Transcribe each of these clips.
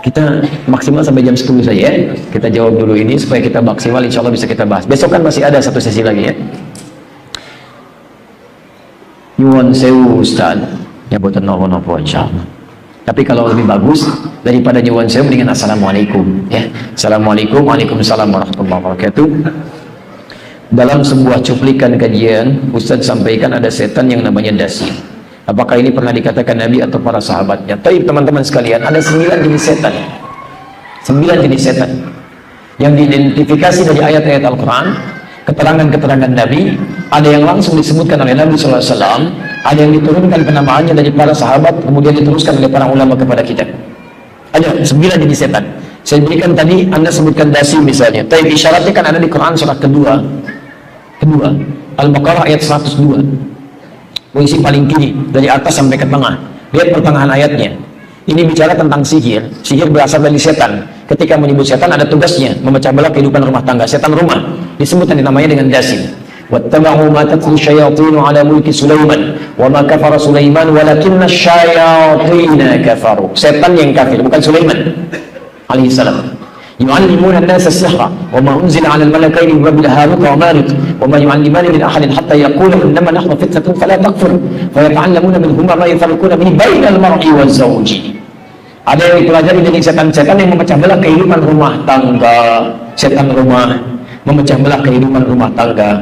Kita maksimal sampai jam 10 saja ya. Kita jawab dulu ini supaya kita maksimal, insya Allah bisa kita bahas. Besok kan masih ada satu sesi lagi ya. Nyuwun sewu Ustaz, ya boten napa-napa insyaallah. Tapi kalau lebih bagus daripada nyuwun sewu mendingan assalamualaikum ya. Assalamualaikum, waalaikumsalam warahmatullahi wabarakatuh. Dalam sebuah cuplikan kajian Ustaz sampaikan ada setan yang namanya dasi. Apakah ini pernah dikatakan Nabi atau para sahabatnya? Tapi teman-teman sekalian, ada 9 jenis setan. 9 jenis setan yang diidentifikasi dari ayat-ayat Al-Quran, keterangan-keterangan Nabi. Ada yang langsung disebutkan oleh Nabi SAW, ada yang diturunkan penamaannya dari para sahabat, kemudian diteruskan oleh para ulama kepada kita. Ada 9 jenis setan. Saya berikan tadi, Anda sebutkan dasi misalnya. Tapi isyaratnya kan ada di Quran surah kedua Al-Baqarah ayat 102. Posisi paling kiri dari atas sampai ke tengah. Lihat pertengahan ayatnya. Ini bicara tentang sihir. Sihir berasal dari setan. Ketika menyebut setan ada tugasnya memecah belah kehidupan rumah tangga. Setan rumah disebut dan dinamai dengan dasi. Wattaba'u ma tatlu syayatinu ala mulki Sulaiman wa ma kafara Sulaiman walakinna syayatina kafaru. Setan yang kafir, bukan Sulaiman alaihi salam. Yu'allimuna an-nasa as-sihra wa ma unzila 'ala al-malakaini bi Babil Harut wa Marut wa ma yu'allimani min ahadin hatta yaqula innama nahnu fitnatun fala takfur fa yata'allamuna minhuma ma yafarriquna bihi bainal mar'i wa zawji. Ada yang dipelajari dari setan-setan yang memecah belah kehidupan rumah tangga. Setan rumah memecah belah kehidupan rumah tangga.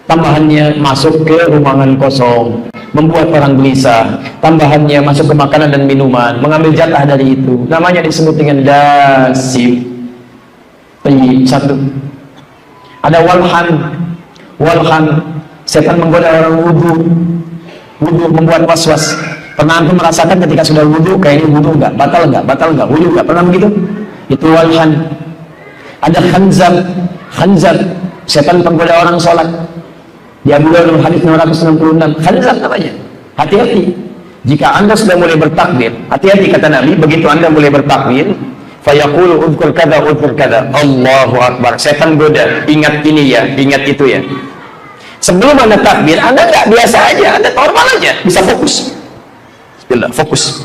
Tambahannya masuk ke ruangan kosong, membuat orang gelisah. Tambahannya masuk ke makanan dan minuman, mengambil jatah dari itu. Namanya disebut dengan dasi. Satu. Ada walhan. Setan menggoda orang wudu membuat was-was. Pernah antum merasakan ketika sudah wudu, kayaknya wudu enggak, batal enggak, wudu enggak, pernah begitu? Itu walhan. Ada khanzab, setan penggoda orang sholat. Diambil dalam hadis 666. Khanzab namanya. Hati-hati. Jika Anda sudah mulai bertakbir, hati-hati kata Nabi, begitu Anda mulai bertakbir, fayaqulu udhkur kada, Allahu Akbar. Setan goda, ingat ini ya, ingat itu ya. Sebelum Anda takbir, Anda nggak biasa aja, Anda normal aja, bisa fokus. Bismillah, fokus.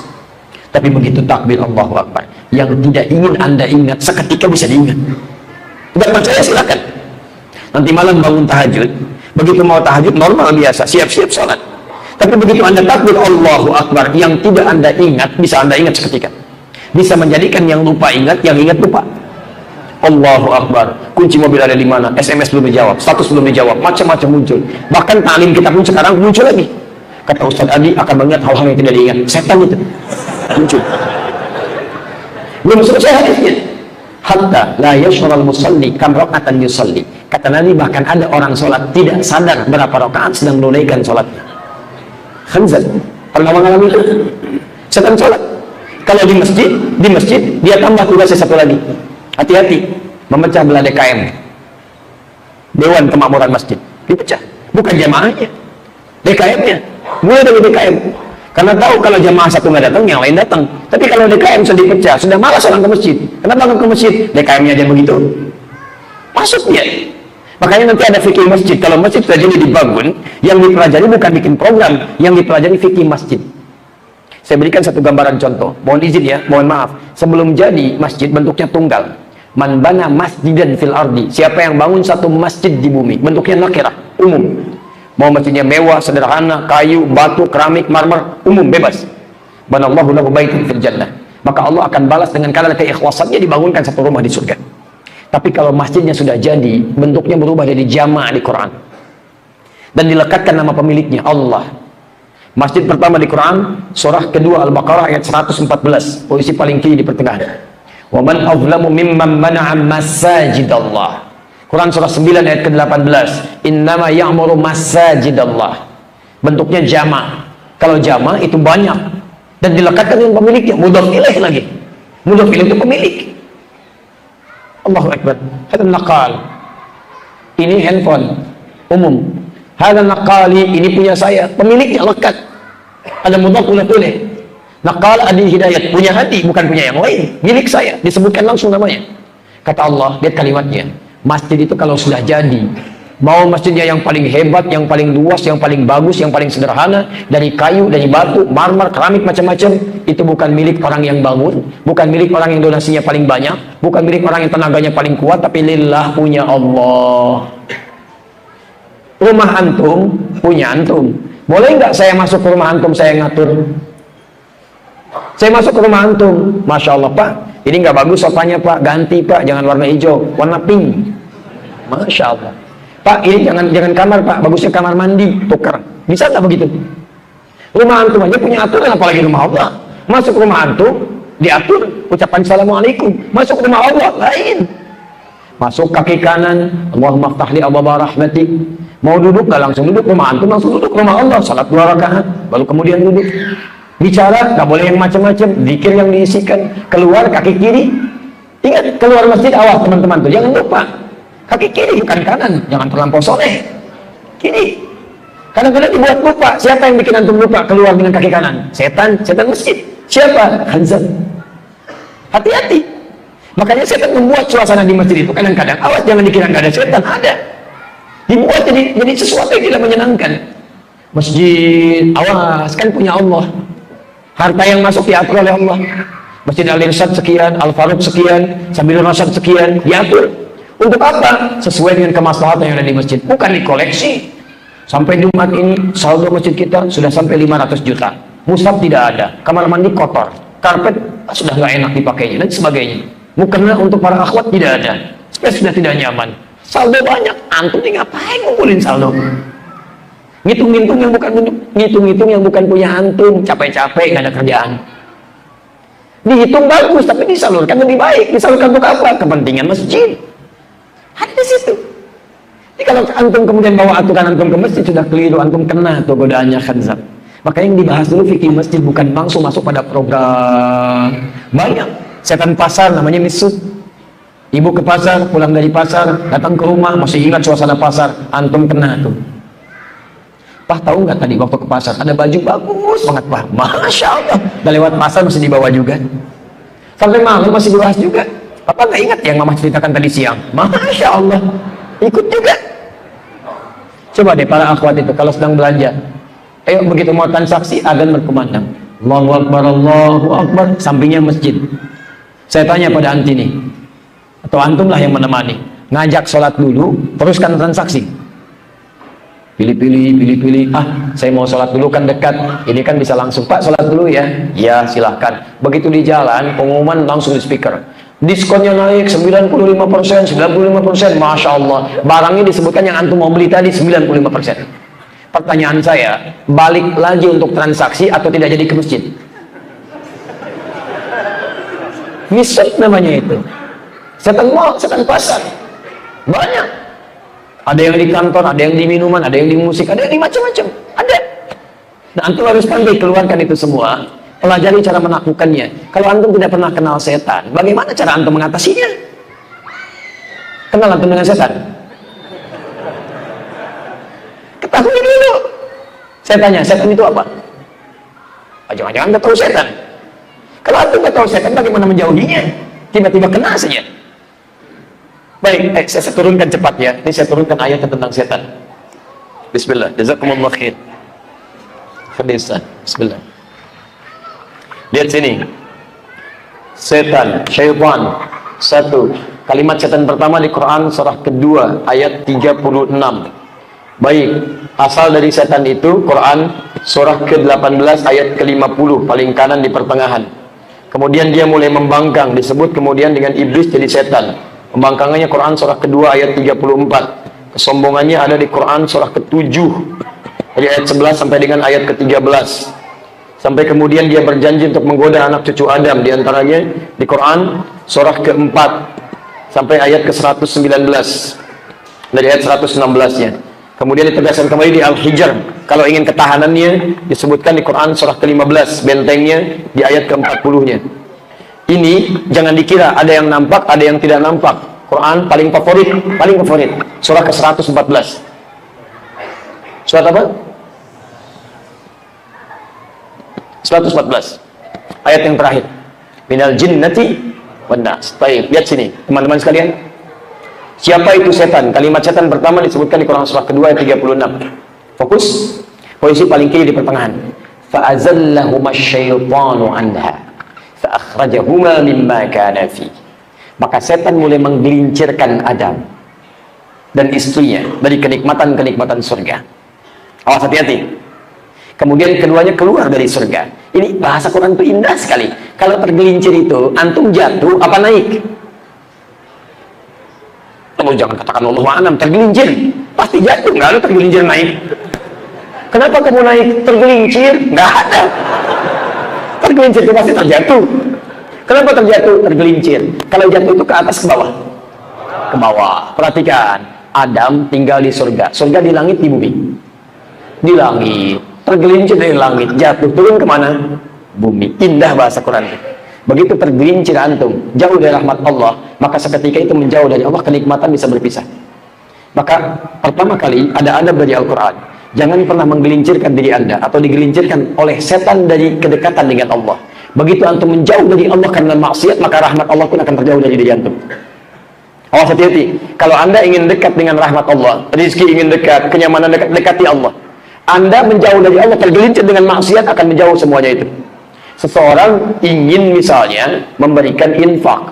Tapi begitu takbir Allahu Akbar, yang tidak ingin Anda ingat, seketika bisa diingat. Tidak percaya silakan. Nanti malam bangun tahajud, begitu mau tahajud normal biasa, siap-siap sholat. Tapi begitu Anda takbir Allahu Akbar, yang tidak Anda ingat, bisa Anda ingat seketika. Bisa menjadikan yang lupa ingat, yang ingat lupa. Allahu Akbar, kunci mobil ada di mana, SMS belum dijawab, status belum dijawab, macam-macam muncul. Bahkan taklim kita pun sekarang muncul lagi. Kata Ustaz Adi akan mengingat hal-hal yang tidak diingat. Setan itu muncul. Belum selesai hadisnya. Hatta la yashral musalli kam raqatan yusalli. Kata Nabi, bahkan ada orang sholat tidak sadar berapa rakaat sedang menunaikan sholatnya. Khanzab, pernah mengalami itu? Setan sholat. Kalau di masjid dia tambah tugasnya satu lagi. Hati-hati, memecah belah DKM, Dewan Kemakmuran Masjid, dipecah. Bukan jamaahnya, DKM-nya. Mulai dari DKM. Karena tahu kalau jamaah satu nggak datang, yang lain datang. Tapi kalau DKM sudah dipecah, sudah malas orang ke masjid. Kenapa nggak ke masjid? DKM-nya aja begitu. Masuk dia. Makanya nanti ada fikih masjid. Kalau masjid sudah jadi dibangun, yang dipelajari bukan bikin program, yang dipelajari fikih masjid. Saya berikan satu gambaran contoh. Mohon izin ya, mohon maaf. Sebelum jadi masjid bentuknya tunggal. Man bana masjidan fil ardi. Siapa yang bangun satu masjid di bumi, bentuknya nakirah, umum. Mau masjidnya mewah, sederhana, kayu, batu, keramik, marmer, umum, bebas. Banallahu lahu baitan fil jannah. Maka Allah akan balas dengan kadar keikhlasannya dibangunkan satu rumah di surga. Tapi kalau masjidnya sudah jadi, bentuknya berubah dari jamaah di Quran. Dan dilekatkan nama pemiliknya, Allah. Masjid pertama di Quran, surah kedua Al-Baqarah ayat 114, posisi paling kiri di pertengahan. Wa man azlamu mimman mana'a masajidallah. Quran surah 9 ayat ke-18. Innama ya'muru masajidallah. Bentuknya jama'. Kalau jama' itu banyak dan dilekatkan dengan pemiliknya, mudhaf ilaih lagi. Mudhaf ilaih itu pemilik. Allahu Akbar. Hadza naqal. Ini handphone umum. Hadza naqali, ini punya saya, pemiliknya lekat. Ada mudhaf ilaih. Naqal adi hidayat, punya hati, bukan punya yang lain. Milik saya, disebutkan langsung namanya. Kata Allah, lihat kalimatnya. Masjid itu kalau sudah jadi, Mau masjidnya yang paling hebat, yang paling luas, yang paling bagus, yang paling sederhana, dari kayu, dari batu, marmer, keramik, macam-macam, itu bukan milik orang yang bangun, bukan milik orang yang donasinya paling banyak, bukan milik orang yang tenaganya paling kuat, tapi lillah, punya Allah. Rumah antum, punya antum. Boleh nggak saya masuk ke rumah antum, saya ngatur? Saya masuk ke rumah antum, Masya Allah Pak, ini nggak bagus sofanya Pak, ganti Pak, jangan warna hijau, warna pink. Masya Allah. Pak, ini jangan kamar Pak, bagusnya kamar mandi, tukar. Bisa nggak begitu? Rumah antum aja punya aturan, apalagi rumah Allah. Masuk rumah antum, diatur, ucapan Assalamualaikum. Masuk rumah Allah, lain. Masuk kaki kanan, Allahumma ftahli abwaaba rahmatik. Mau duduk, nggak langsung duduk rumah antum, langsung duduk rumah Allah, salat 2 rakaat, baru kemudian duduk. Bicara, nggak boleh yang macam-macam, zikir yang diisikan. Keluar kaki kiri, ingat keluar masjid, awas teman-teman tuh, jangan lupa. Kaki kiri bukan kanan, jangan terlampau soleh. Kiri. Kadang-kadang dibuat lupa. Siapa yang bikin antum lupa keluar dengan kaki kanan? Setan, setan masjid. Siapa? Hanzal. Hati-hati. Makanya setan membuat suasana di masjid itu kadang-kadang. Awas, jangan dikira nggak ada setan, ada. Dibuat jadi sesuatu yang tidak menyenangkan. Masjid, awas, kan punya Allah. Harta yang masuk diatur oleh Allah. Masjid Al-Irsyad sekian, Al-Faruq sekian, Sabilur Rasyad sekian, diatur. Untuk apa? Sesuai dengan kemaslahatan yang ada di masjid, bukan dikoleksi. Sampai Jumat ini saldo masjid kita sudah sampai 500 juta. Mushaf tidak ada, kamar mandi kotor, karpet sudah nggak enak dipakainya dan sebagainya. Mukena untuk para akhwat tidak ada, space sudah tidak nyaman. Saldo banyak, antum ini ngapain ngumpulin saldo? Ngitung-ngitung yang bukan punya antum, capek-capek nggak ada kerjaan. Dihitung bagus, tapi disalurkan lebih baik. Disalurkan untuk apa? Kepentingan masjid. Ada di situ. Jadi kalau antum kemudian bawa aturan antum ke masjid, sudah keliru, antum kena tuh godaannya khanzab. Maka yang dibahas dulu fikih masjid, bukan langsung masuk pada program. Banyak setan pasar namanya misut. Ibu ke pasar, pulang dari pasar, datang ke rumah, masih ingat suasana pasar, antum kena tuh. Pak, tahu nggak tadi waktu ke pasar ada baju bagus banget Pak, Masya Allah. Udah lewat pasar masih dibawa juga. Sampai malam masih dibahas juga. Papa nggak ingat yang mama ceritakan tadi siang? Masya Allah, ikut juga. Coba deh para akhwat itu kalau sedang belanja, ayo begitu mau transaksi, adzan berkumandang, Allahu Akbar, Allahu Akbar, sampingnya masjid. Saya tanya pada anti nih, atau antum lah yang menemani, ngajak sholat dulu, teruskan transaksi. Pilih-pilih, saya mau sholat dulu kan dekat, ini kan bisa langsung, Pak sholat dulu ya, ya silahkan. Begitu di jalan, pengumuman langsung di speaker, diskonnya naik 95%, 95%, Masya Allah. Barangnya disebutkan yang antum mau beli tadi 95%. Pertanyaan saya, balik lagi untuk transaksi atau tidak jadi ke masjid? Misut namanya itu. Setan mall, setan pasar. Banyak. Ada yang di kantor, ada yang di minuman, ada yang di musik, ada yang di macam-macam. Ada. Nah, antum harus pandai keluarkan itu semua. Pelajari cara menaklukkannya. Kalau antum tidak pernah kenal setan, bagaimana cara antum mengatasinya? Kenal antum dengan setan? Ketahui dulu. Saya tanya, setan itu apa? Jangan-jangan nggak tahu setan. Kalau antum nggak tahu setan, bagaimana menjauhinya? Tiba-tiba kena saja. Baik, saya turunkan cepat ya. Ini saya turunkan ayat tentang setan. Bismillah. Jazakumullah khair. Hadisan. Bismillah. Lihat sini. Setan, syaitan. Satu. Kalimat setan pertama di Quran surah kedua ayat 36. Baik, asal dari setan itu Quran surah ke-18 ayat ke-50 paling kanan di pertengahan. Kemudian dia mulai membangkang, disebut kemudian dengan iblis jadi setan. Pembangkangannya Quran surah kedua ayat 34. Kesombongannya ada di Quran surah ke-7 dari ayat 11 sampai dengan ayat ke-13. Sampai kemudian dia berjanji untuk menggoda anak cucu Adam, diantaranya di Quran surah ke-4 sampai ayat ke-119 dari ayat 116-nya. Kemudian ditegaskan kembali di Al-Hijr. Kalau ingin ketahanannya disebutkan di Quran surah ke-15, bentengnya di ayat ke-40-nya. Ini jangan dikira ada yang nampak, ada yang tidak nampak. Quran paling favorit surah ke-114. Surat apa? 114 ayat yang terakhir, minal jinnati wan nas. Baik, lihat sini teman-teman sekalian, Siapa itu setan? Kalimat setan pertama disebutkan di Quran surah kedua ayat 36. Fokus. Posisi paling kiri di pertengahan. Fa'azallahuma syaitanu anha fa'akhrajahuma mimma kana fi. Maka setan mulai menggelincirkan Adam dan istrinya dari kenikmatan-kenikmatan surga. Awas, hati-hati. Kemudian keduanya keluar dari surga. Ini bahasa Quran itu indah sekali. Kalau tergelincir itu, antum jatuh apa naik? Oh, jangan katakan Allahu a'lam, tergelincir pasti jatuh, nggak ada tergelincir naik. Kenapa kamu naik? Tergelincir? Nggak ada. Tergelincir itu pasti terjatuh. Kenapa terjatuh? Tergelincir. Kalau jatuh itu ke atas, ke bawah? Ke bawah. Perhatikan, Adam tinggal di surga. Surga di langit, di bumi? Di langit. Tergelincir dari langit, jatuh turun kemana? Bumi. Indah bahasa Quran. Begitu tergelincir antum jauh dari rahmat Allah, maka seketika itu menjauh dari Allah, kenikmatan bisa berpisah. Maka pertama kali ada adab dari Al-Quran. Jangan pernah menggelincirkan diri anda atau digelincirkan oleh setan dari kedekatan dengan Allah. Begitu antum menjauh dari Allah karena maksiat, maka rahmat Allah pun akan terjauh dari diri antum. Awas, hati-hati. Kalau anda ingin dekat dengan rahmat Allah, rezeki ingin dekat, kenyamanan dekat, dekati Allah. Anda menjauh dari Allah, tergelincir dengan maksiat, akan menjauh semuanya itu. Seseorang ingin misalnya memberikan infak,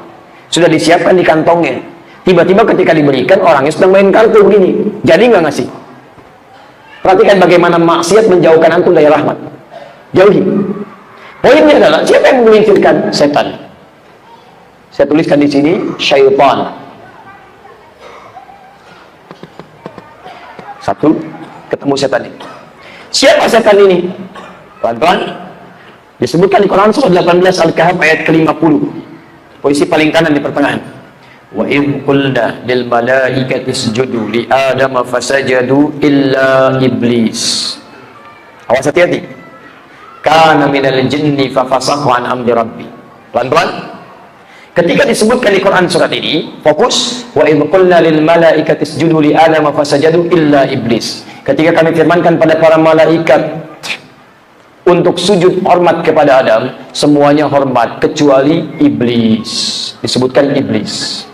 sudah disiapkan di kantongnya, tiba-tiba ketika diberikan, orangnya sedang main kartu begini, jadi nggak ngasih. Perhatikan bagaimana maksiat menjauhkan antum dari rahmat. Jauhi. Poinnya adalah, siapa yang menggelincirkan? Setan. Saya tuliskan di sini, syaitan. Satu, ketemu setan ini. Siapa setan ini? Pelan-pelan. Disebutkan di Quran surah 18 Al-Kahf ayat ke-50. Posisi paling kanan di pertengahan. Wa idh qulna lil malaikati isjudu li Adam fasajadu illa iblis. Awas, hati-hati. Kana minal jinni fa fasakha an amri rabbi. Pelan-pelan. Ketika disebutkan di Quran surat ini, fokus. Wa idh qulna lil malaikati isjudu li Adam fasajadu illa iblis. Ketika kami firmankan pada para malaikat untuk sujud hormat kepada Adam, semuanya hormat kecuali iblis. Disebutkan iblis.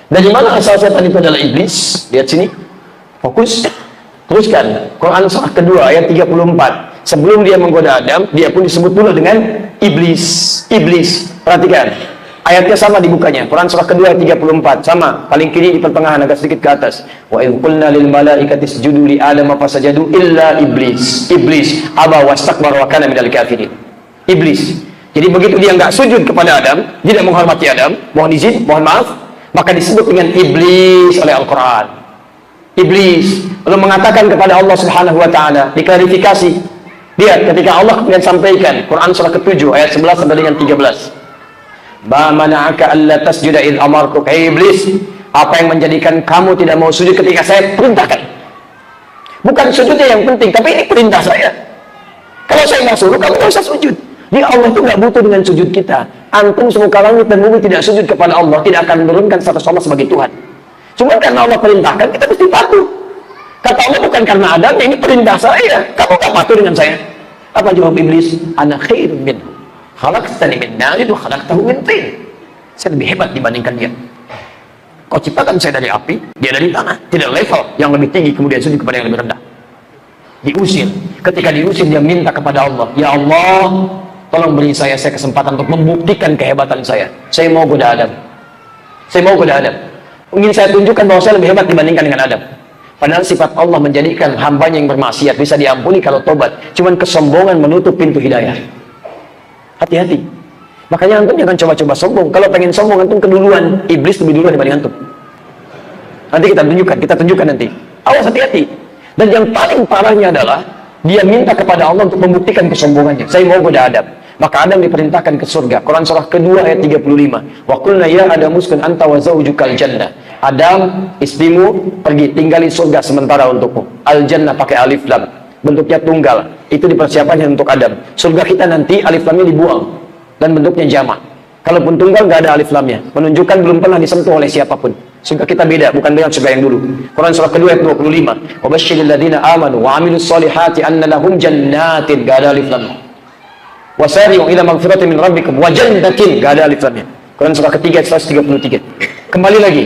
Dari mana asal setan itu adalah iblis? Lihat sini. Fokus. Teruskan. Quran surah kedua ayat 34. Sebelum dia menggoda Adam, dia pun disebut pula dengan iblis. Iblis. Perhatikan. Ayatnya sama dibukanya. Quran surah kedua ayat 34. Sama. Paling kiri di pertengahan, agak sedikit ke atas. Wa idh qulna lil malaikati isjudu li Adam fasajadu illa iblis. Iblis aba wastakbara wa kana minal kafirin. Iblis. Jadi begitu dia enggak sujud kepada Adam, tidak menghormati Adam, mohon izin, mohon maaf, maka disebut dengan iblis oleh Al-Quran. Iblis. Lalu mengatakan kepada Allah Subhanahu wa taala, diklarifikasi. Lihat ketika Allah kemudian sampaikan Quran surah ke-7 ayat 11 sampai dengan 13. Ma mana'aka alla tasjuda id amartuka, iblis, apa yang menjadikan kamu tidak mau sujud ketika saya perintahkan? Bukan sujudnya yang penting, tapi ini perintah saya. Kalau saya nggak suruh, kamu nggak usah sujud. Dia Allah itu nggak butuh dengan sujud kita. Antum semuka langit dan bumi tidak sujud kepada Allah, tidak akan menurunkan status Allah sebagai Tuhan. Cuma karena Allah perintahkan, kita mesti patuh. Kata Allah, bukan karena adanya, ini perintah saya. Kamu nggak patuh dengan saya. Apa jawab iblis? Ana khairun minhu. Khalaqtani min narin wa khalaqtahu min tin. Saya lebih hebat dibandingkan dia. Kau ciptakan saya dari api, dia dari tanah. Tidak level yang lebih tinggi kemudian sujud kepada yang lebih rendah. Diusir. Ketika diusir, dia minta kepada Allah, ya Allah, tolong beri saya kesempatan untuk membuktikan kehebatan saya. Saya mau goda Adam. Saya mau goda Adam. Ingin saya tunjukkan bahwa saya lebih hebat dibandingkan dengan Adam. Padahal sifat Allah menjadikan hambanya yang bermaksiat bisa diampuni kalau tobat. Cuman kesombongan menutup pintu hidayah. Hati-hati. Makanya antum jangan coba-coba sombong. Kalau pengen sombong, antum keduluan. Iblis lebih duluan dibanding antum. Nanti kita tunjukkan nanti. Awas, hati-hati. Dan yang paling parahnya adalah dia minta kepada Allah untuk membuktikan kesombongannya. Saya mau goda Adam. Maka Adam diperintahkan ke surga. Quran surah kedua ayat 35. Wa qulna ya Adam uskun anta wa zawjukal jannah. Adam, istrimu pergi tinggali surga sementara untukmu. Al jannah pakai alif lam. Bentuknya tunggal. Itu dipersiapkan untuk Adam. Surga kita nanti alif lamnya dibuang dan bentuknya jamak. Kalaupun tunggal nggak ada alif lamnya, menunjukkan belum pernah disentuh oleh siapapun. Surga kita beda, bukan dengan surga yang dulu. Quran surah kedua ayat 25. Wa basyiril ladzina amanu wa 'amilus solihati anna lahum jannatin, nggak ada alif lamnya. Wasari'u ila magfiratin min rabbikum wa jannatin, nggak ada alif lamnya. Quran surah ketiga 133. Kembali lagi,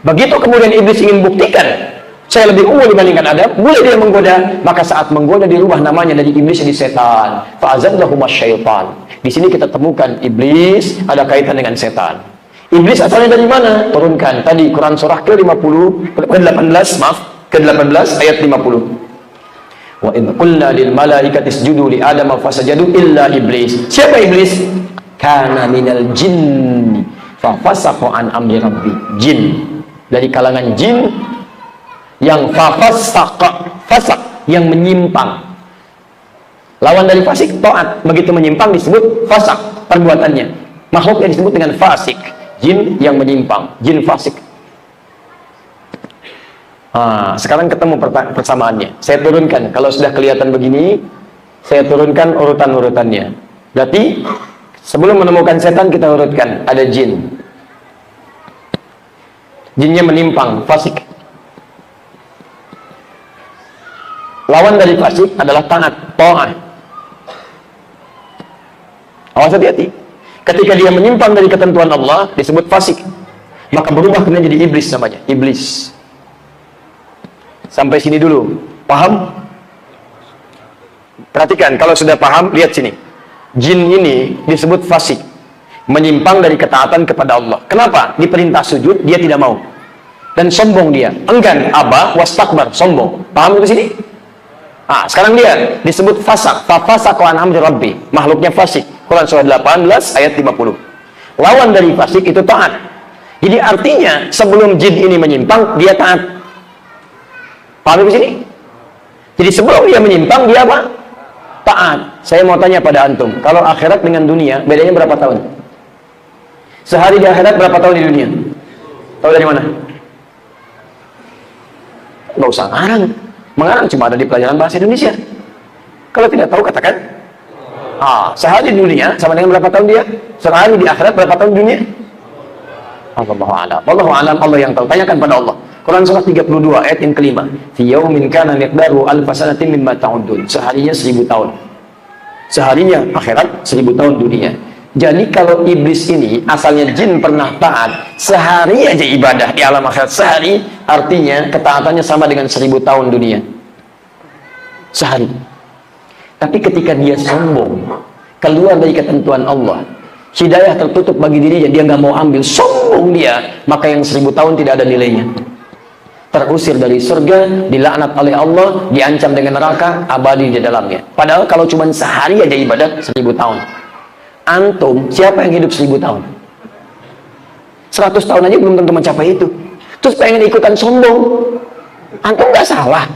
begitu kemudian iblis ingin buktikan saya lebih unggul dibandingkan Adam, boleh dia menggoda, maka saat menggoda dirubah namanya dari iblis jadi setan. Fa'azallahuma syaitan. Di sini kita temukan iblis ada kaitan dengan setan. Iblis asalnya dari mana? Turunkan tadi Quran surah ke-18, ke-18 ayat 50. Wa in qulna lil malaikati isjudu li adama fasajadu illa iblis. Siapa iblis? Kana minal jinni fa fasaqa an amri rabbi. Jin, dari kalangan jin yang fasak, yang menyimpang. Lawan dari fasik, taat. Begitu menyimpang disebut fasak perbuatannya. Makhluk yang disebut dengan fasik, jin yang menyimpang, jin fasik. Sekarang ketemu persamaannya. Saya turunkan, kalau sudah kelihatan begini, saya turunkan urutan-urutannya. Berarti sebelum menemukan setan kita urutkan, ada jin. Jinnya menyimpang, fasik. Lawan dari fasik adalah taat, ta'ah. Awas hati-hati. Ketika dia menyimpang dari ketentuan Allah, disebut fasik. Maka berubah kemudian jadi iblis namanya, iblis. Sampai sini dulu. Paham? Perhatikan, kalau sudah paham, lihat sini. Jin ini disebut fasik. Menyimpang dari ketaatan kepada Allah. Kenapa? Diperintah sujud, dia tidak mau. Dan sombong dia. Enggan, abah, wastakbar, sombong. Paham itu sini? Sekarang dia disebut fasak. Fafasaqa an amri rabbi. Makhluknya fasik. Quran surah 18 ayat 50. Lawan dari fasik itu taat. Jadi artinya sebelum jin ini menyimpang, dia taat. Paham di sini? Jadi sebelum dia menyimpang, dia apa? Taat. Saya mau tanya pada antum, kalau akhirat dengan dunia bedanya berapa tahun? Sehari di akhirat berapa tahun di dunia? Tahu dari mana? Nggak usah ngarang. Mengarang cuma ada di pelajaran bahasa Indonesia. Kalau tidak tahu katakan. Sehari di dunia sama dengan berapa tahun dia? Sehari di akhirat berapa tahun di dunia? Allahu a'lam. Wallahu a'lam, Allah yang tahu. Tanyakan pada Allah. Quran surah 32 ayat yang kelima. Fi yaumin kana miqdaru alf sanatin mimma ta'udun. Seharinya 1000 tahun. Seharinya akhirat 1000 tahun dunia. Jadi kalau iblis ini asalnya jin pernah taat, sehari aja ibadah di alam akhirat, sehari artinya ketaatannya sama dengan 1000 tahun dunia. Sehari. Tapi ketika dia sombong, keluar dari ketentuan Allah, hidayah tertutup bagi dirinya, dia nggak mau ambil, sombong dia, maka yang 1000 tahun tidak ada nilainya. Terusir dari surga, dilaknat oleh Allah, diancam dengan neraka, abadi di dalamnya. Padahal kalau cuma sehari aja ibadah 1000 tahun. Antum, siapa yang hidup 1000 tahun? 100 tahun aja belum tentu mencapai itu. Terus pengen ikutan sombong. Antum nggak salah.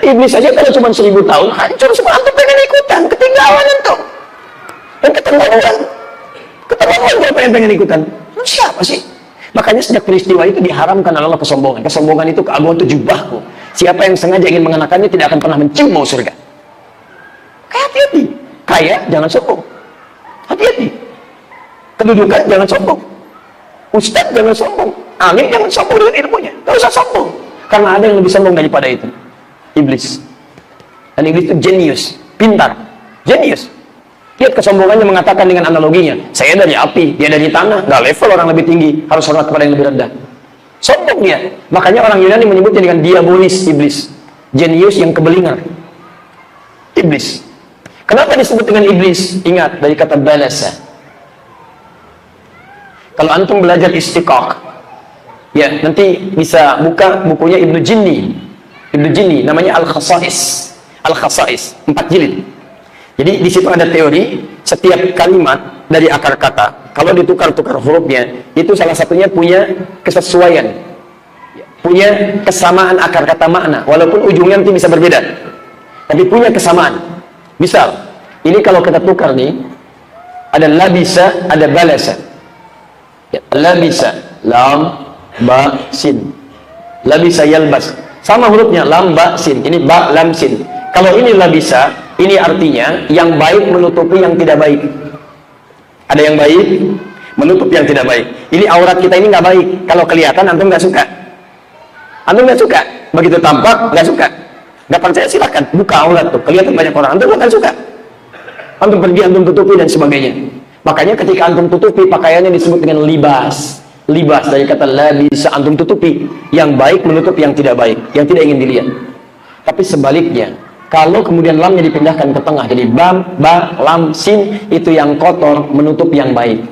Iblis saja kalau cuma 1000 tahun, hancur semua. Antum pengen ikutan, ketinggalan antum. Dan keterlaluan kalau pengen ikutan. Siapa sih? Makanya sejak peristiwa itu diharamkan oleh Allah kesombongan. Kesombongan itu keagungan, itu jubahku. Siapa yang sengaja ingin mengenakannya tidak akan pernah mencium bau surga. Hati-hati. Kaya, jangan sombong. Hati-hati. Kedudukan, jangan sombong. Ustaz, jangan sombong. Alim, jangan sombong dengan ilmunya. Tidak usah sombong. Karena ada yang lebih sombong daripada itu. Iblis. Dan iblis itu jenius. Pintar. Jenius. Lihat kesombongannya mengatakan dengan analoginya. Saya dari api, dia dari tanah. Nggak level orang lebih tinggi. Harus hormat kepada yang lebih rendah. Sombong dia. Makanya orang Yunani menyebutnya dengan diabolis, iblis. Jenius yang kebelingar. Iblis. Kenapa disebut dengan iblis? Ingat dari kata balasa. Kalau antum belajar istiqaq, ya nanti bisa buka bukunya Ibnu Jinni. Ibnu Jinni namanya Al-Khasais. Al-Khasais, 4 jilid. Jadi di situ ada teori setiap kalimat dari akar kata. Kalau ditukar-tukar hurufnya, itu salah satunya punya kesesuaian, punya kesamaan akar kata makna, walaupun ujungnya nanti bisa berbeda, tapi punya kesamaan. Misal, ini kalau kita tukar nih, ada labisa, ada balasa. Ya, labisa, lam, ba, sin. Labisa yalbas. Sama hurufnya, lam, ba, sin. Ini ba, lam, sin. Kalau ini labisa, ini artinya yang baik menutupi yang tidak baik. Ada yang baik menutup yang tidak baik. Ini aurat kita ini nggak baik. Kalau kelihatan antum nggak suka. Antum nggak suka. Begitu tampak nggak suka. Nggak percaya silahkan buka aurat tuh. Kelihatan banyak orang. Antum akan suka. Antum pergi, antum tutupi dan sebagainya. Makanya ketika antum tutupi pakaiannya disebut dengan libas. Libas dari kata labisa, antum tutupi yang baik menutup yang tidak baik, yang tidak ingin dilihat. Tapi sebaliknya, kalau kemudian lamnya dipindahkan ke tengah jadi bam, ba, lam, sin, itu yang kotor menutup yang baik.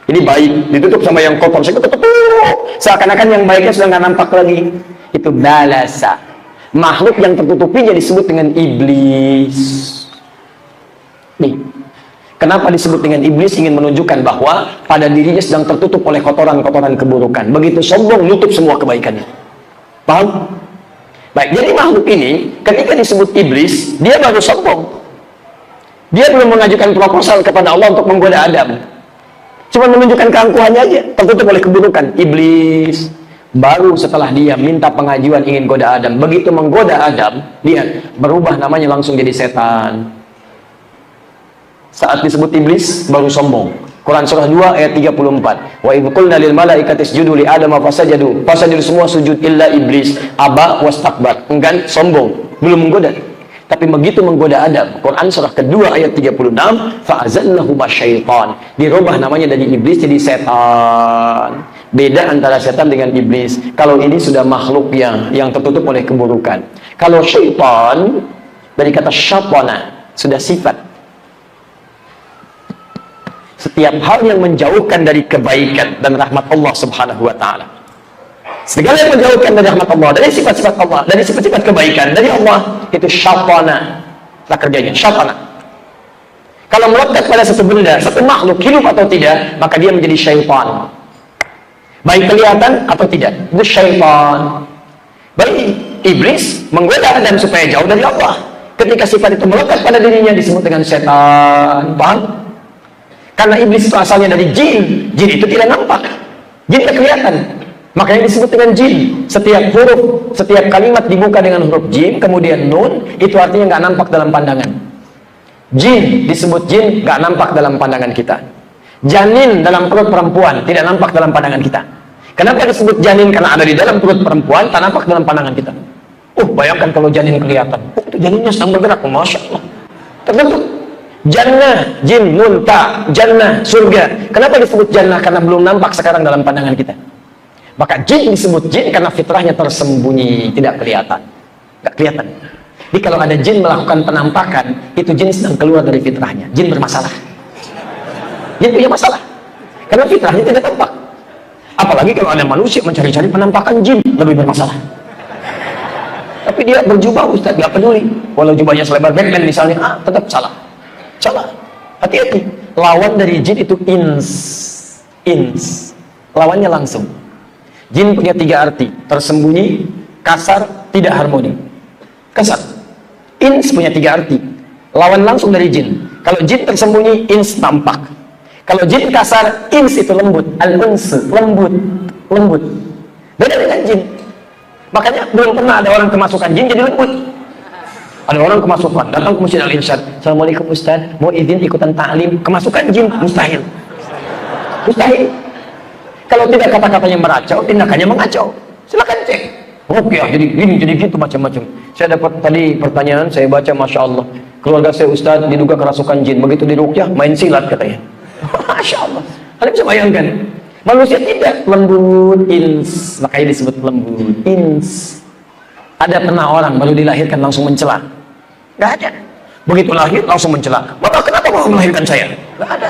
Ini baik ditutup sama yang kotor, seakan-akan yang baiknya sudah nggak nampak lagi. Itu balasa. Makhluk yang tertutupinya disebut dengan iblis. Nih, kenapa disebut dengan iblis? Ingin menunjukkan bahwa pada dirinya sedang tertutup oleh kotoran-kotoran keburukan. Begitu sombong, nutup semua kebaikannya. Paham? Baik, jadi makhluk ini ketika disebut iblis, dia baru sombong. Dia belum mengajukan proposal kepada Allah untuk menggoda Adam. Cuma menunjukkan keangkuhannya aja, tertutup oleh keburukan. Iblis. Baru setelah dia minta pengajuan ingin goda Adam. Begitu menggoda Adam, lihat, berubah namanya langsung jadi setan. Saat disebut iblis, baru sombong. Quran surah 2 ayat 34. Wa idh qulna lil malaikati isjudu li Adam fasajadu. Fasajadu semua sujud illa iblis. Aba wastakbar. Enggan, sombong, belum menggoda. Tapi begitu menggoda Adam, Quran surah kedua ayat 36, fa'azallahuma syaitan. Dirubah namanya dari iblis jadi setan. Beda antara setan dengan iblis. Kalau ini sudah makhluk yang tertutup oleh keburukan. Kalau syaitan dari kata syaitana, sudah sifat. Setiap hal yang menjauhkan dari kebaikan dan rahmat Allah Subhanahu wa taala. Segala yang menjauhkan dari rahmat Allah, dari sifat-sifat Allah, dari sifat-sifat kebaikan dari Allah, itu syaitana. Lah kerjanya syaitana. Kalau melekat pada satu benda, satu makhluk hidup atau tidak, maka dia menjadi syaitan. Baik kelihatan atau tidak, itu syaitan. Baik iblis menggoda Adam supaya jauh dari Allah. Ketika sifat itu melekat pada dirinya disebut dengan setan. Paham? Karena iblis itu asalnya dari jin. Jin itu tidak nampak, jin tidak kelihatan, makanya disebut dengan jin. Setiap huruf, setiap kalimat dibuka dengan huruf jim, kemudian nun, itu artinya nggak nampak dalam pandangan. Jin disebut jin, nggak nampak dalam pandangan kita. Janin dalam perut perempuan tidak nampak dalam pandangan kita. Kenapa disebut janin? Karena ada di dalam perut perempuan, tak nampak dalam pandangan kita. Bayangkan kalau janin kelihatan, itu janinnya sedang bergerak, masya Allah. Terbentuk jannah, jin, munta, jannah, surga. Kenapa disebut jannah? Karena belum nampak sekarang dalam pandangan kita. Maka jin disebut jin karena fitrahnya tersembunyi, tidak kelihatan, nggak kelihatan. Jadi kalau ada jin melakukan penampakan, itu jin sedang keluar dari fitrahnya. Jin bermasalah. Dia punya masalah karena fitrahnya tidak tampak. Apalagi kalau ada manusia mencari-cari penampakan, jin lebih bermasalah. Tapi dia berjubah, Ustaz, gak peduli walau jubahnya selebar Batman misalnya, tetap salah. Hati-hati. Lawan dari jin itu ins. Lawannya langsung. Jin punya 3 arti: tersembunyi, kasar, tidak harmoni. Kasar. Ins punya 3 arti. Lawan langsung dari jin. Kalau jin tersembunyi, ins tampak. Kalau jin kasar, ins itu lembut. Al-uns, lembut. Beda dengan jin. Makanya belum pernah ada orang kemasukan jin jadi lembut. Ada orang kemasukan, datang ke Masjid Al-Irsyad, Assalamualaikum Ustaz, mau izin ikutan ta'lim. Kemasukan jin, mustahil. Kalau tidak kata-katanya meracau, tindakannya mengacau. Silakan cek. Ya, jadi gini, jadi gitu, macam-macam. Saya dapat tadi pertanyaan, saya baca, Masya Allah, keluarga saya Ustaz diduga kerasukan jin. Begitu diruqyah, main silat katanya. Masya Allah. Kalian bisa bayangkan, manusia tidak lembut, ins. Makanya disebut lembut, ins. Ada pernah orang baru dilahirkan langsung mencela? Nggak ada. Begitu lahir langsung mencela. Bapak kenapa mau melahirkan saya? Nggak ada.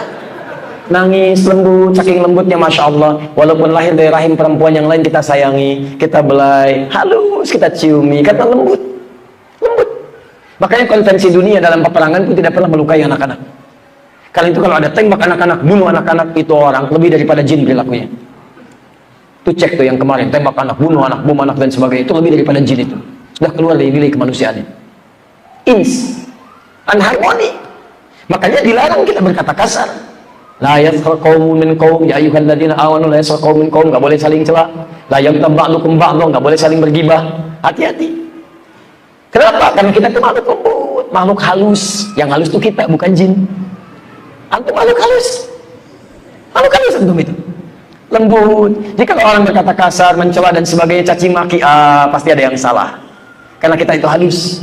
Nangis lembut, saking lembutnya, Masya Allah. Walaupun lahir dari rahim perempuan yang lain, kita sayangi, kita belai, halus, kita ciumi, karena lembut. Makanya konvensi dunia dalam peperangan itu tidak pernah melukai anak-anak. Karena itu kalau ada tembak anak-anak, bunuh anak-anak, itu orang lebih daripada jin perilakunya. Itu cek tuh yang kemarin, tembak anak, bunuh anak, bom anak dan sebagainya, itu lebih daripada jin itu. Sudah keluar dari nilai kemanusiaannya. Ins, harmoni. Makanya dilarang kita berkata kasar. La yaskhar qaumun min qaum ya ayyuhalladzina amanu la yaskhar qaumun min qaum, enggak boleh saling cela. La yaghtab ba'dukum ba'dhan, enggak boleh saling bergibah. Hati-hati. Kenapa? Karena kita itu makhluk lembut, makhluk halus. Yang halus itu kita, bukan jin. Antum makhluk halus. Makhluk halus antum itu. Lembut. Jadi kalau orang berkata kasar, mencela dan sebagainya, caci maki, pasti ada yang salah. Karena kita itu halus.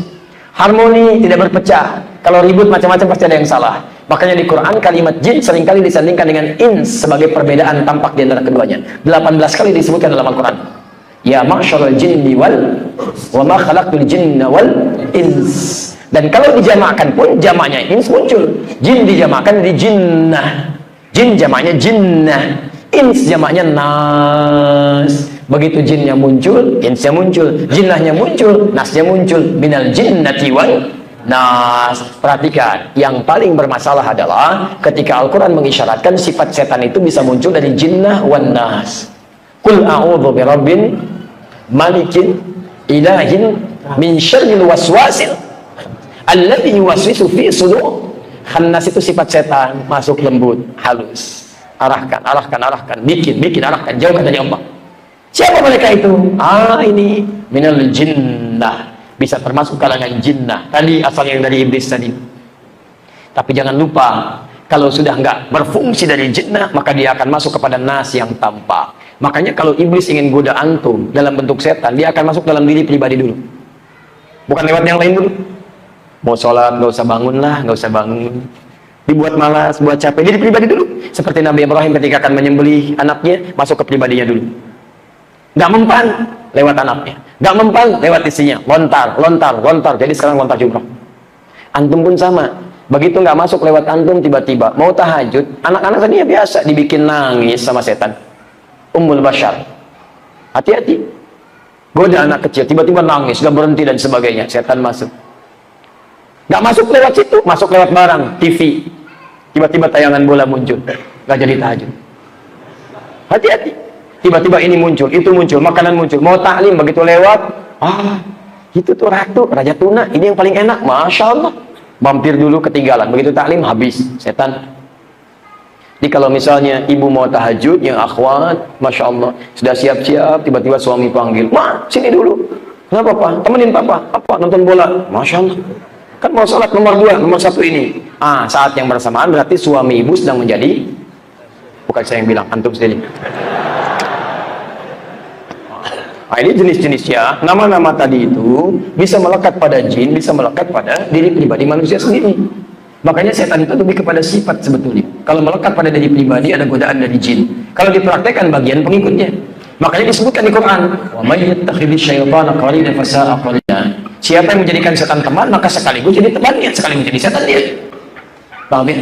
Harmoni, tidak berpecah. Kalau ribut macam-macam pasti ada yang salah. Makanya di Quran kalimat jin seringkali disandingkan dengan ins sebagai perbedaan tampak di antara keduanya. 18 kali disebutkan dalam Al-Quran. Ya ma'syaral jinni wal wa ma khalaqtul jinna wal ins. Dan kalau dijamakkan pun jamaknya ins muncul. Jin dijamakkan di jinnah. Jin jamaknya jinnah. Ins jamaknya nas. Begitu jinnya muncul, insnya muncul. Jinnahnya muncul, nasnya muncul. Minal jinnati wal nas. Perhatikan, yang paling bermasalah adalah ketika Al-Quran mengisyaratkan sifat setan itu bisa muncul dari jinnah wan nas. Qul a'udzu birabbin malikin ilahin min syarril waswasil alladzi yuwaswisu fi sudur. Khannas itu sifat setan, masuk lembut, halus. Arahkan, bikin, arahkan, jauhkan dari Allah. Siapa mereka itu? Ini minal jinnah. Bisa termasuk kalangan jinnah. Tadi asal yang dari iblis tadi. Tapi jangan lupa, kalau sudah nggak berfungsi dari jinnah, maka dia akan masuk kepada nas yang tampak. Makanya kalau iblis ingin goda antum dalam bentuk setan, dia akan masuk dalam diri pribadi dulu. Bukan lewat yang lain dulu. Mau sholat, nggak usah bangun lah, nggak usah bangun. Dibuat malas, buat capek, diri pribadi dulu. Seperti Nabi Ibrahim ketika akan menyembelih anaknya, masuk ke pribadinya dulu. Nggak mempan, lewat anaknya. Nggak mempan, lewat isinya. Lontar. Jadi sekarang lontar jumroh. Antum pun sama. Begitu nggak masuk lewat antum, tiba-tiba mau tahajud, anak-anak tadinya biasa dibikin nangis sama setan. Ummul Bashar. Hati-hati. Goda anak kecil, tiba-tiba nangis, nggak berhenti dan sebagainya. Setan masuk. Nggak masuk lewat situ, masuk lewat barang, TV. Tiba-tiba tayangan bola muncul, nggak jadi tahajud. Hati-hati. Tiba-tiba ini muncul, itu muncul, makanan muncul. Mau taklim, begitu lewat, itu tuh ratu, raja tuna, ini yang paling enak, masya Allah. Mampir dulu ketinggalan, begitu taklim habis, setan. Jadi kalau misalnya ibu mau tahajud, yang akhwat, masya Allah, sudah siap-siap, tiba-tiba suami panggil, "Ma, sini dulu." "Kenapa, Pak? Temenin Papa." "Apa? Nonton bola." Masya Allah. Kan mau sholat nomor 2, nomor 1 ini. Saat yang bersamaan berarti suami ibu sedang menjadi, bukan saya yang bilang, antum sendiri. Ini jenis-jenisnya, nama-nama tadi itu bisa melekat pada jin, bisa melekat pada diri pribadi manusia sendiri. Makanya setan itu lebih kepada sifat sebetulnya. Kalau melekat pada diri pribadi ada godaan dari jin. Kalau dipraktekkan bagian pengikutnya. Makanya disebutkan di Quran, "Wa may yattakhidhish syaitana qarinan fasa'a qarina." Siapa yang menjadikan setan teman, maka sekaligus jadi temannya, sekaligus jadi setan dia. Paham ya?